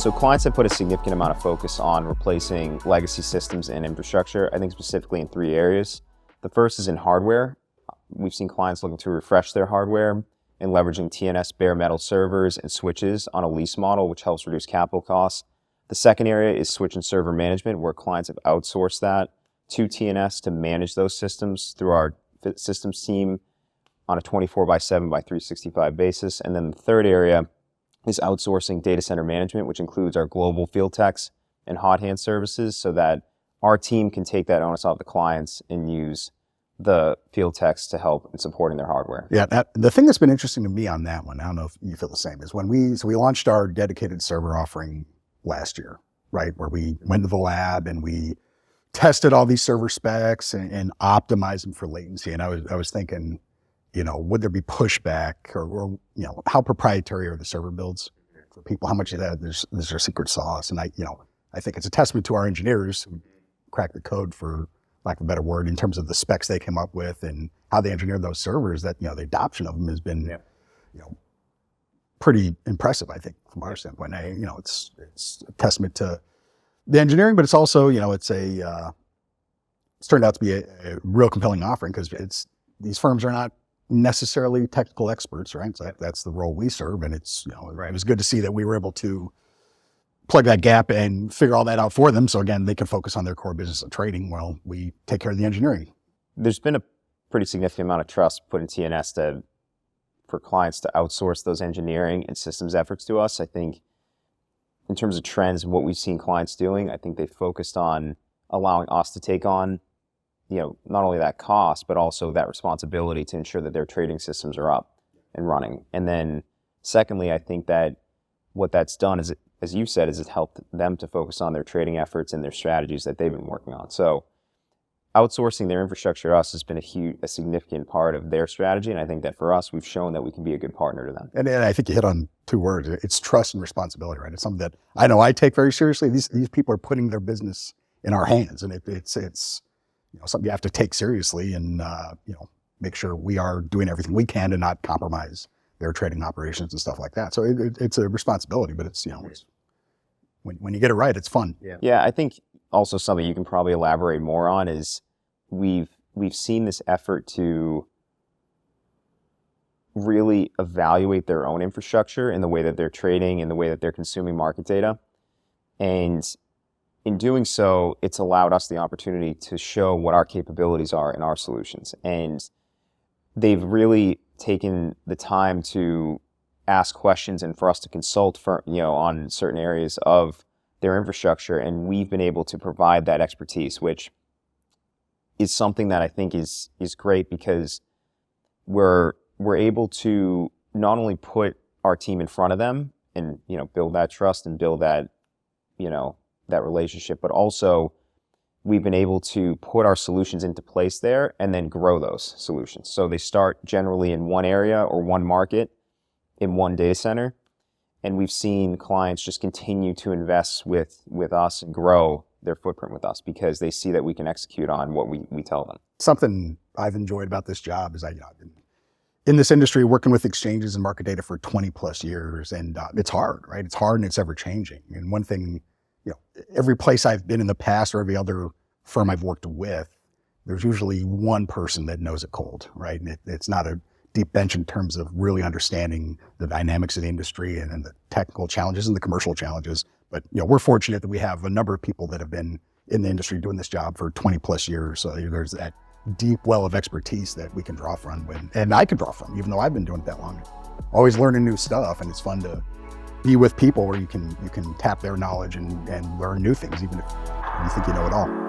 So clients have put a significant amount of focus on replacing legacy systems and infrastructure, I think specifically in 3 areas. The first is in hardware. We've seen clients looking to refresh their hardware and leveraging TNS bare metal servers and switches on a lease model, which helps reduce capital costs. The second area is switch and server management, where clients have outsourced that to TNS to manage those systems through our systems team on a 24/7 by 365 basis. And then the third area is outsourcing data center management, which includes our global field techs and hot hand services, so that our team can take that onus off the clients and use the field techs to help in supporting their hardware. Yeah, the thing that's been interesting to me on that one, I don't know if you feel the same, is when we launched our dedicated server offering last year, right? Where we went to the lab and we tested all these server specs and optimized them for latency. And I was thinking, would there be pushback or how proprietary are the server builds for people? How much of that is their secret sauce? And I think it's a testament to our engineers who cracked the code, for lack of a better word, in terms of the specs they came up with and how they engineered those servers, that, the adoption of them has been, pretty impressive, I think, from our standpoint. It's a testament to the engineering, but it's also, it's turned out to be a real compelling offering, because these firms are not necessarily technical experts, right? So that's the role we serve. And it's, it was good to see that we were able to plug that gap and figure all that out for them. So again, they can focus on their core business of trading while we take care of the engineering. There's been a pretty significant amount of trust put in TNS for clients to outsource those engineering and systems efforts to us. I think in terms of trends and what we've seen clients doing, I think they focused on allowing us to take on, not only that cost, but also that responsibility to ensure that their trading systems are up and running. And then secondly, I think that what that's done is, as you said, is it helped them to focus on their trading efforts and their strategies that they've been working on. So outsourcing their infrastructure to us has been a significant part of their strategy. And I think that for us, we've shown that we can be a good partner to them. And I think you hit on 2 words. It's trust and responsibility, right? It's something that I know I take very seriously. These people are putting their business in our hands, and it's something you have to take seriously, and make sure we are doing everything we can to not compromise their trading operations and stuff like that. So it's a responsibility, but it's when you get it right, it's fun. Yeah, I think also something you can probably elaborate more on is we've seen this effort to really evaluate their own infrastructure in the way that they're trading and the way that they're consuming market data. And in doing so, it's allowed us the opportunity to show what our capabilities are in our solutions. And they've really taken the time to ask questions and for us to consult on certain areas of their infrastructure. And we've been able to provide that expertise, which is something that I think is great, because we're able to not only put our team in front of them and, build that trust and build that, that relationship, but also we've been able to put our solutions into place there and then grow those solutions. So they start generally in one area or one market in one data center. And we've seen clients just continue to invest with us and grow their footprint with us, because they see that we can execute on what we tell them. Something I've enjoyed about this job is I've been in this industry working with exchanges and market data for 20 plus years. And it's hard, right? It's hard and it's ever changing. And one thing, every place I've been in the past, or every other firm I've worked with, there's usually one person that knows it cold, right? And it's not a deep bench in terms of really understanding the dynamics of the industry and the technical challenges and the commercial challenges. But we're fortunate that we have a number of people that have been in the industry doing this job for 20 plus years. So there's that deep well of expertise that we can draw from, and I can draw from, even though I've been doing it that long. Always learning new stuff, and it's fun to be with people where you can tap their knowledge and learn new things, even if you think you know it all.